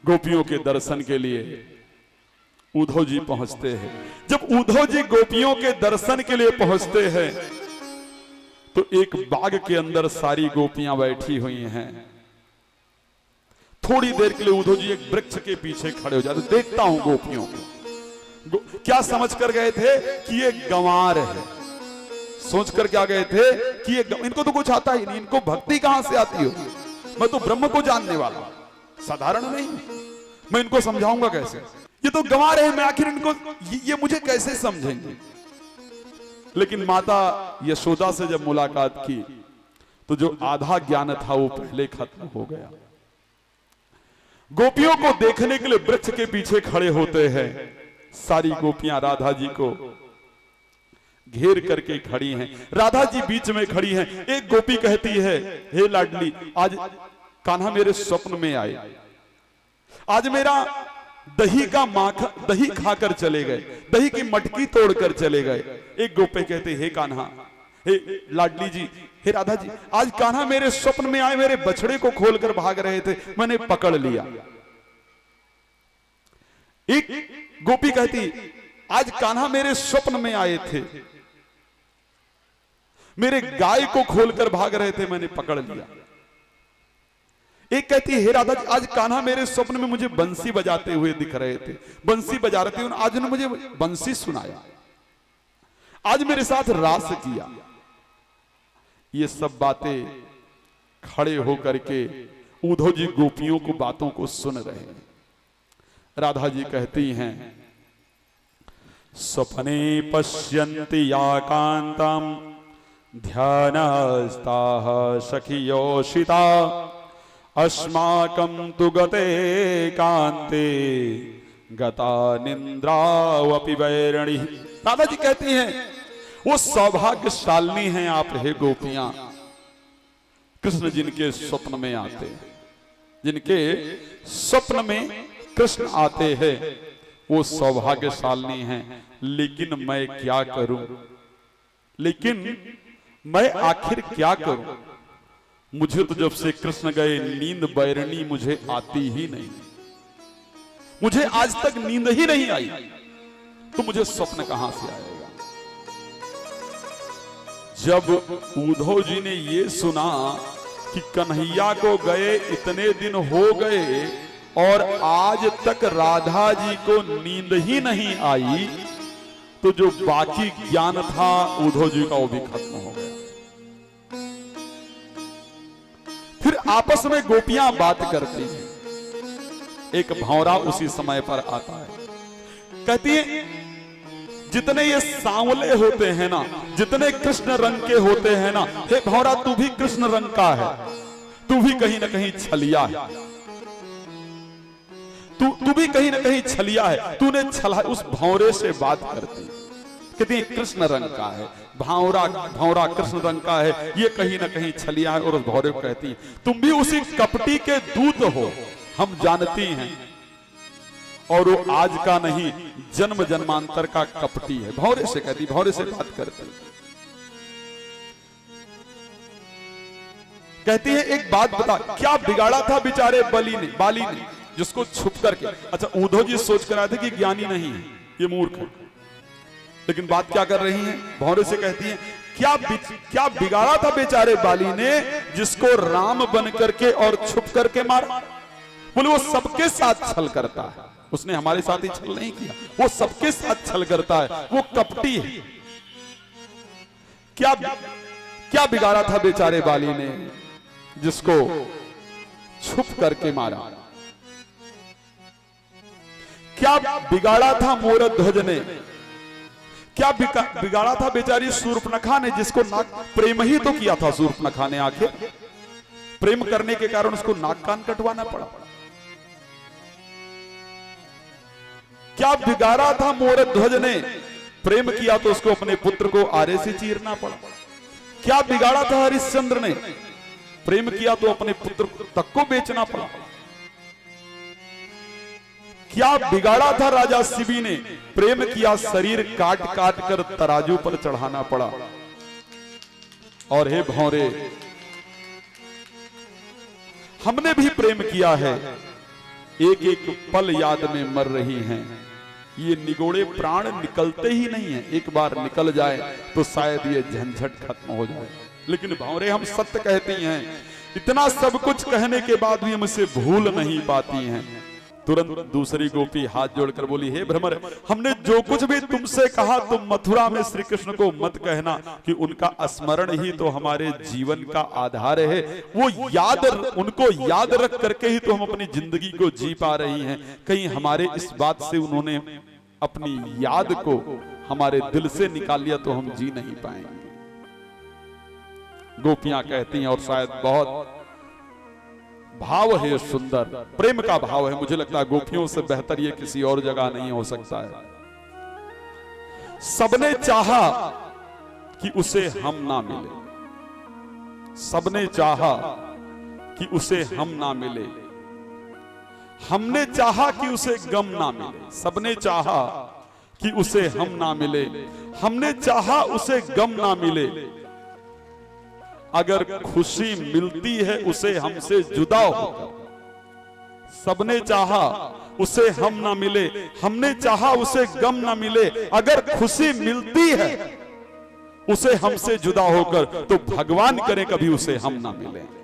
गोपियों के दर्शन के लिए उद्धव जी पहुंचते हैं। जब उद्धव जी गोपियों के दर्शन के लिए पहुंचते हैं तो एक बाग के अंदर सारी गोपियां बैठी हुई हैं। थोड़ी देर के लिए उद्धव जी एक वृक्ष के पीछे खड़े हो जाते, देखता हूं गोपियों को। क्या समझ कर गए थे कि ये गंवार है, सोच कर क्या गए थे कि ये इनको तो कुछ आता ही नहीं, इनको भक्ति कहां से आती हो, मैं तो ब्रह्म को जानने वाला, साधारण नहीं, मैं इनको समझाऊंगा कैसे, ये तो गंवार है, मैं आखिर इनको ये मुझे कैसे समझेंगे। लेकिन माता यशोदा से जब मुलाकात की तो जो आधा ज्ञान था वो पहले खत्म हो गया। गोपियों को देखने के लिए वृक्ष के पीछे खड़े होते हैं। सारी गोपियां राधा जी को घेर करके खड़ी हैं, राधा जी बीच में खड़ी हैं। एक गोपी कहती है, हे लाडली, आज कान्हा मेरे स्वप्न में आए, आज मेरा दही का माखन, दही खाकर चले गए, दही की मटकी तोड़कर चले गए। एक गोपी कहते, हे कान्हा, हे लाडली जी, हे राधा जी, आज कान्हा मेरे स्वप्न में आए, मेरे बछड़े को खोलकर भाग रहे थे, मैंने पकड़ लिया। एक गोपी कहती, आज कान्हा मेरे स्वप्न में आए थे, मेरे गाय को खोलकर भाग रहे थे, मैंने पकड़ लिया। एक कहती है, हे राधा जी, आज कान्हा मेरे स्वप्न में मुझे बंसी बजाते हुए दिख रहे थे, बंसी बजा रहे थे, आज उन्होंने मुझे बंसी सुनाया, आज मेरे साथ रास किया। ये सब बातें खड़े होकर के उद्धव जी गोपियों को बातों को सुन रहे हैं। राधा जी कहती हैं, स्वप्ने पश्यन्ति या कांताम ध्यानस्ताः सखियोषिता अस्माकं तु गते कांते गता निंद्रावपि वैरणी। राधा जी कहती हैं, वो सौभाग्यशालिनी हैं आप हे गोपियां, कृष्ण जिनके स्वप्न में आते हैं, जिनके स्वप्न में कृष्ण आते हैं, वो सौभाग्यशालिनी हैं। लेकिन मैं क्या करूं, लेकिन मैं आखिर क्या करूं, मुझे तो जब से कृष्ण गए नींद बैरणी मुझे आती ही नहीं, मुझे आज तक नींद ही नहीं आई, तो मुझे स्वप्न कहां से आएगा। जब उद्धव जी ने ये सुना कि कन्हैया को गए इतने दिन हो गए और आज तक राधा जी को नींद ही नहीं आई, तो जो बाकी ज्ञान था उद्धव जी का वो भी खत्म हो गया। फिर आपस में गोपियां बात करती हैं। एक भौरा उसी समय पर आता है, कहती है, जितने ये सांवले होते हैं ना, जितने कृष्ण रंग के होते हैं ना, हे भौरा तू भी कृष्ण रंग का है, तू भी कहीं ना कहीं छलिया है, तू भी कहीं ना कहीं छलिया है, तूने छला। उस भौरे से बात करती, कहती है कृष्ण रंग का है, भौरा कृष्ण रंग का है, ये कहीं ना कहीं छलिया है। और उस भौरे को कहती है, तुम भी उसी कपटी के दूत हो, हम जानती हैं, और वो आज का नहीं जन्म जन्मांतर का कपटी है। भौरे से कहती, भौरे से बात करती, कहती है एक बात बता, क्या बिगाड़ा था बेचारे बाली ने जिसको छुप करके। अच्छा, उद्धव जी सोच कर आए थे कि ज्ञानी नहीं है, ये मूर्ख है, लेकिन बात क्या कर रही हैं, भौरे से कहती हैं, क्या बिगाड़ा था बेचारे बाली ने जिसको राम बन करके और छुप करके मारा। बोले वो सबके साथ छल करता है, उसने हमारे साथ ही छल नहीं किया, वो सबके साथ छल करता है, वो कपटी है। क्या बिगाड़ा था बेचारे बाली ने जिसको छुप करके मारा। क्या बिगाड़ा था मोरध्वज ने, क्या बिगाड़ा था बेचारी शूर्पणखा ने जिसको नाक, प्रेम ही तो किया था शूर्पणखा ने, आखिर प्रेम करने के कारण उसको नाक कान कटवाना पड़ा। क्या बिगाड़ा था मोरध्वज ने, प्रेम किया तो उसको अपने पुत्र को आरे से चीरना पड़ा। क्या बिगाड़ा था हरिश्चंद्र ने, प्रेम किया तो अपने पुत्र तक को बेचना पड़ा। क्या बिगाड़ा था राजा शिवी ने, प्रेम किया शरीर काट काट कर तराजू पर चढ़ाना पड़ा। और हे भौरे, हमने भी प्रेम किया है, एक एक पल याद में मर रही हैं। ये निगोड़े प्राण निकलते ही नहीं है, एक बार निकल जाए तो शायद ये झंझट खत्म हो जाए। लेकिन भंवरे हम सत्य कहती हैं, इतना सब कुछ कहने के बाद भी हमसे भूल नहीं पाती हैं। तुरंत दूसरी गोपी हाथ जोड़कर बोली, हे भ्रमर, हमने जो कुछ भी तुमसे कहा तुम मथुरा में श्री कृष्ण को मत कहना कि उनका स्मरण ही तो हमारे जीवन का आधार है। वो उनको याद रख करके ही तो हम अपनी जिंदगी को जी पा रही हैं। कहीं हमारे इस बात से उन्होंने अपनी याद को हमारे दिल से निकाल लिया तो हम जी नहीं पाएंगे। गोपियां कहती हैं, और शायद बहुत भाव है, सुंदर प्रेम का भाव है। मुझे लगता है गोपियों से बेहतर ये किसी और जगह नहीं हो सकता है। सबने चाहा कि उसे हम ना मिले, सबने चाहा कि उसे हम ना मिले, हमने चाहा कि उसे गम ना मिले। सबने चाहा कि उसे हम ना मिले, हमने चाहा उसे गम ना मिले। अगर खुशी मिलती है उसे हमसे जुदा होकर। सबने चाहा उसे हम ना मिले, हमने चाहा उसे गम ना मिले। अगर खुशी मिलती है उसे हमसे जुदा होकर, तो भगवान करे कभी उसे हम ना मिले।